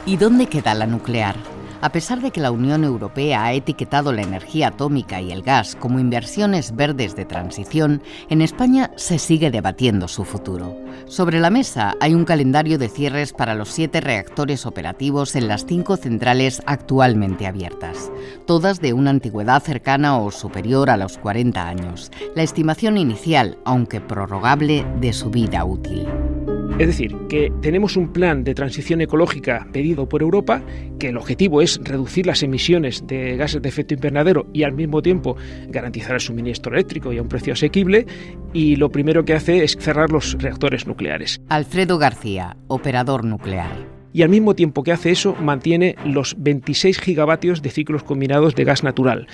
¿Y dónde queda la nuclear? A pesar de que la Unión Europea ha etiquetado la energía atómica y el gas como inversiones verdes de transición, en España se sigue debatiendo su futuro. Sobre la mesa hay un calendario de cierres para los 7 reactores operativos en las 5 centrales actualmente abiertas, todas de una antigüedad cercana o superior a los 40 años. La estimación inicial, aunque prorrogable, de su vida útil. Es decir, que tenemos un plan de transición ecológica pedido por Europa, que el objetivo es reducir las emisiones de gases de efecto invernadero y al mismo tiempo garantizar el suministro eléctrico y a un precio asequible, y lo primero que hace es cerrar los reactores nucleares. Alfredo García, operador nuclear. Y al mismo tiempo que hace eso, mantiene los 26 gigavatios de ciclos combinados de gas natural,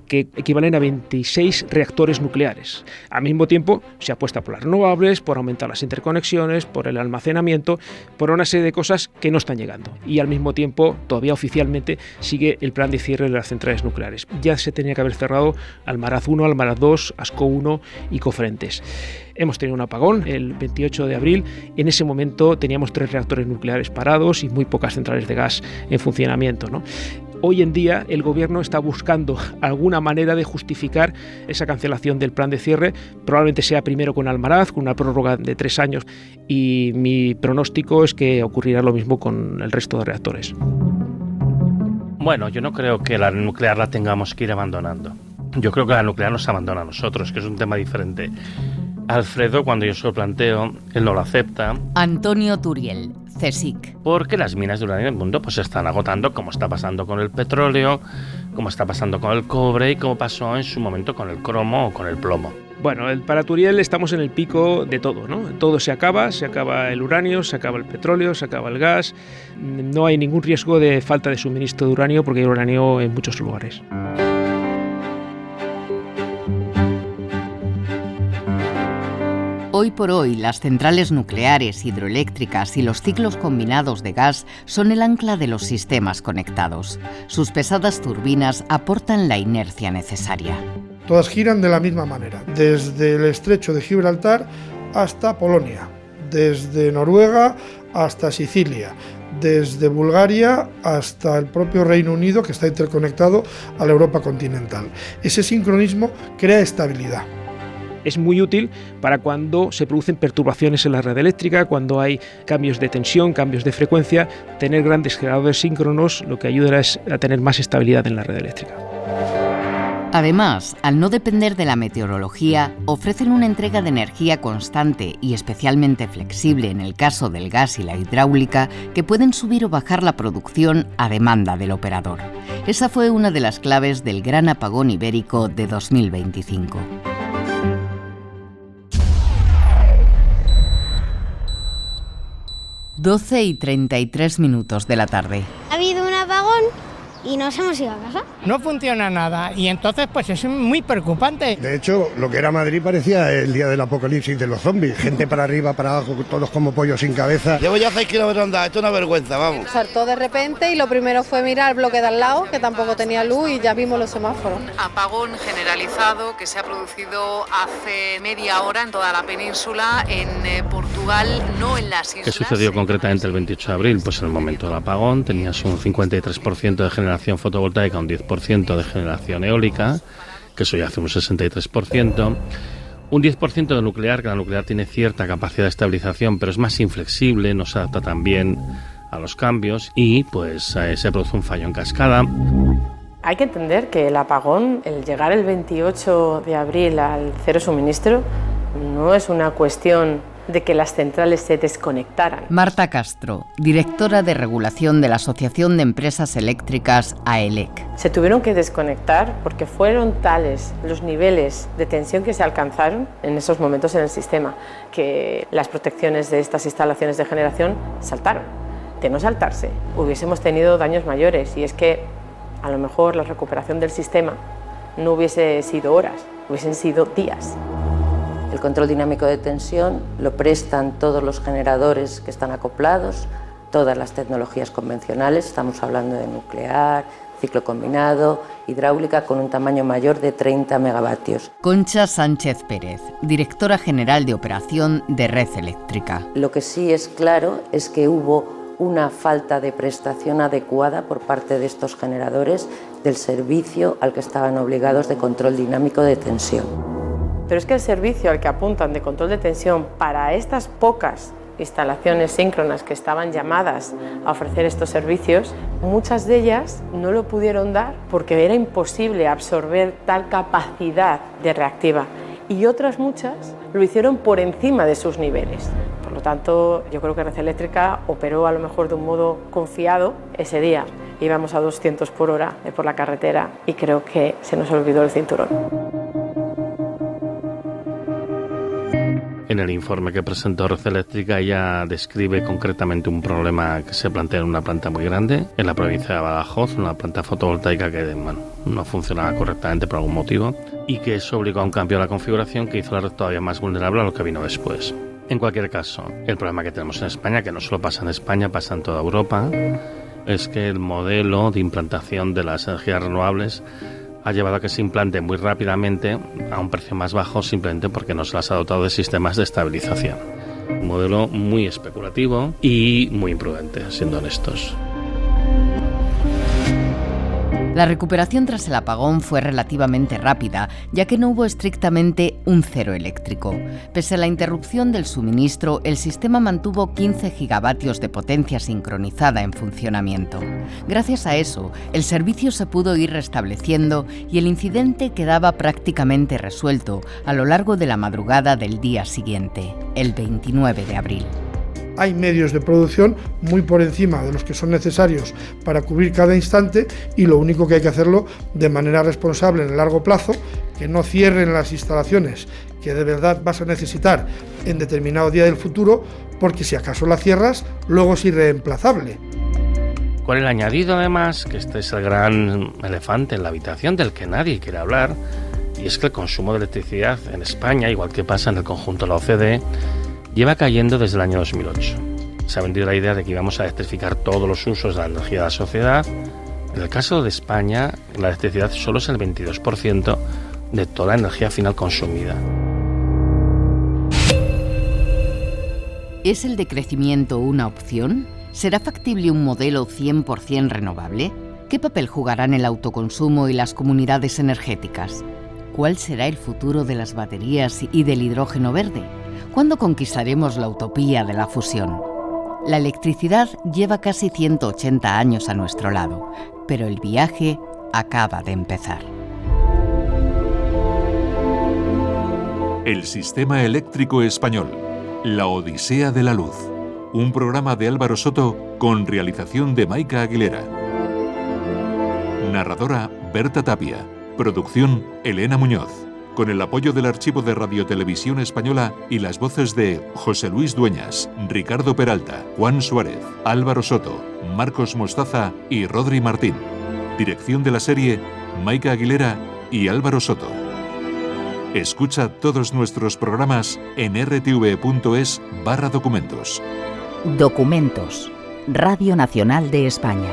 que equivalen a 26 reactores nucleares. Al mismo tiempo, se apuesta por las renovables, por aumentar las interconexiones, por el almacenamiento, por una serie de cosas que no están llegando. Y al mismo tiempo, todavía oficialmente, sigue el plan de cierre de las centrales nucleares. Ya se tenía que haber cerrado Almaraz 1, Almaraz 2, Ascó 1 y Cofrentes. Hemos tenido un apagón el 28 de abril. En ese momento teníamos 3 reactores nucleares parados y muy pocas centrales de gas en funcionamiento, ¿no? Hoy en día el gobierno está buscando alguna manera de justificar esa cancelación del plan de cierre. Probablemente sea primero con Almaraz, con una prórroga de 3 años, y mi pronóstico es que ocurrirá lo mismo con el resto de reactores. Bueno, yo no creo que la nuclear la tengamos que ir abandonando. Yo creo que la nuclear nos abandona a nosotros, que es un tema diferente. Alfredo, cuando yo se lo planteo, él no lo acepta. Antonio Turiel, CSIC. Porque las minas de uranio en el mundo pues se están agotando, como está pasando con el petróleo, como está pasando con el cobre y como pasó en su momento con el cromo o con el plomo. Bueno, para Turiel estamos en el pico de todo, ¿no? Todo se acaba el uranio, se acaba el petróleo, se acaba el gas. No hay ningún riesgo de falta de suministro de uranio porque hay uranio en muchos lugares. Hoy por hoy, las centrales nucleares, hidroeléctricas y los ciclos combinados de gas son el ancla de los sistemas conectados. Sus pesadas turbinas aportan la inercia necesaria. Todas giran de la misma manera, desde el estrecho de Gibraltar hasta Polonia, desde Noruega hasta Sicilia, desde Bulgaria hasta el propio Reino Unido, que está interconectado a la Europa continental. Ese sincronismo crea estabilidad. Es muy útil para cuando se producen perturbaciones en la red eléctrica, cuando hay cambios de tensión, cambios de frecuencia. Tener grandes generadores síncronos lo que ayudará es a tener más estabilidad en la red eléctrica. Además, al no depender de la meteorología, ofrecen una entrega de energía constante y especialmente flexible en el caso del gas y la hidráulica, que pueden subir o bajar la producción a demanda del operador. Esa fue una de las claves del gran apagón ibérico de 2025. Doce y 33 minutos de la tarde. Ha habido un apagón y nos hemos ido a casa. No funciona nada y entonces pues es muy preocupante. De hecho, lo que era Madrid parecía el día del apocalipsis de los zombies. Gente para arriba, para abajo, todos como pollos sin cabeza. Llevo ya 6 kilómetros andados, esto es una vergüenza, vamos. Saltó de repente y lo primero fue mirar el bloque de al lado, que tampoco tenía luz, y ya vimos los semáforos. Apagón generalizado que se ha producido hace media hora en toda la península, en Portugal, no en las islas. ¿Qué sucedió concretamente el 28 de abril? Pues en el momento del apagón tenías un 53% de generación fotovoltaica, un 10% de generación eólica, que eso ya hace un 63%, un 10% de nuclear, que la nuclear tiene cierta capacidad de estabilización, pero es más inflexible, no se adapta tan bien a los cambios y pues se produce un fallo en cascada. Hay que entender que el apagón, el llegar el 28 de abril al cero suministro, no es una cuestión de que las centrales se desconectaran. Marta Castro, directora de regulación de la Asociación de Empresas Eléctricas AELEC. Se tuvieron que desconectar porque fueron tales los niveles de tensión que se alcanzaron en esos momentos en el sistema que las protecciones de estas instalaciones de generación saltaron. De no saltarse, hubiésemos tenido daños mayores, y es que a lo mejor la recuperación del sistema no hubiese sido horas, hubiesen sido días. El control dinámico de tensión lo prestan todos los generadores que están acoplados, todas las tecnologías convencionales, estamos hablando de nuclear, ciclo combinado, hidráulica, con un tamaño mayor de 30 megavatios. Concha Sánchez Pérez, directora general de operación de Red Eléctrica. Lo que sí es claro es que hubo una falta de prestación adecuada por parte de estos generadores del servicio al que estaban obligados de control dinámico de tensión. Pero es que el servicio al que apuntan de control de tensión para estas pocas instalaciones síncronas que estaban llamadas a ofrecer estos servicios, muchas de ellas no lo pudieron dar porque era imposible absorber tal capacidad de reactiva, y otras muchas lo hicieron por encima de sus niveles. Por lo tanto, yo creo que Red Eléctrica operó a lo mejor de un modo confiado ese día. Íbamos a 200 por hora por la carretera y creo que se nos olvidó el cinturón. En el informe que presentó Red Eléctrica, ella describe concretamente un problema que se plantea en una planta muy grande en la provincia de Badajoz, una planta fotovoltaica que no funcionaba correctamente por algún motivo, y que eso obligó a un cambio de la configuración que hizo la red todavía más vulnerable a lo que vino después. En cualquier caso, el problema que tenemos en España, que no solo pasa en España, pasa en toda Europa, es que el modelo de implantación de las energías renovables ha llevado a que se implante muy rápidamente a un precio más bajo, simplemente porque no se las ha dotado de sistemas de estabilización. Un modelo muy especulativo y muy imprudente, siendo honestos. La recuperación tras el apagón fue relativamente rápida, ya que no hubo estrictamente un cero eléctrico. Pese a la interrupción del suministro, el sistema mantuvo 15 gigavatios de potencia sincronizada en funcionamiento. Gracias a eso, el servicio se pudo ir restableciendo y el incidente quedaba prácticamente resuelto a lo largo de la madrugada del día siguiente, el 29 de abril. Hay medios de producción muy por encima de los que son necesarios para cubrir cada instante, y lo único que hay que hacerlo de manera responsable en el largo plazo, que no cierren las instalaciones que de verdad vas a necesitar en determinado día del futuro, porque si acaso la cierras, luego es irreemplazable. Con el añadido, además, que este es el gran elefante en la habitación del que nadie quiere hablar, y es que el consumo de electricidad en España, igual que pasa en el conjunto de la OCDE, lleva cayendo desde el año 2008. Se ha vendido la idea de que íbamos a electrificar todos los usos de la energía de la sociedad. En el caso de España, la electricidad solo es el 22% de toda la energía final consumida. ¿Es el decrecimiento una opción? ¿Será factible un modelo 100% renovable? ¿Qué papel jugarán el autoconsumo y las comunidades energéticas? ¿Cuál será el futuro de las baterías y del hidrógeno verde? ¿Cuándo conquistaremos la utopía de la fusión? La electricidad lleva casi 180 años a nuestro lado, pero el viaje acaba de empezar. El Sistema Eléctrico Español. La Odisea de la Luz. Un programa de Álvaro Soto con realización de Maika Aguilera. Narradora Berta Tapia. Producción Elena Muñoz. Con el apoyo del Archivo de Radiotelevisión Española y las voces de José Luis Dueñas, Ricardo Peralta, Juan Suárez, Álvaro Soto, Marcos Mostaza y Rodri Martín. Dirección de la serie, Maika Aguilera y Álvaro Soto. Escucha todos nuestros programas en rtv.es/documentos. Documentos. Radio Nacional de España.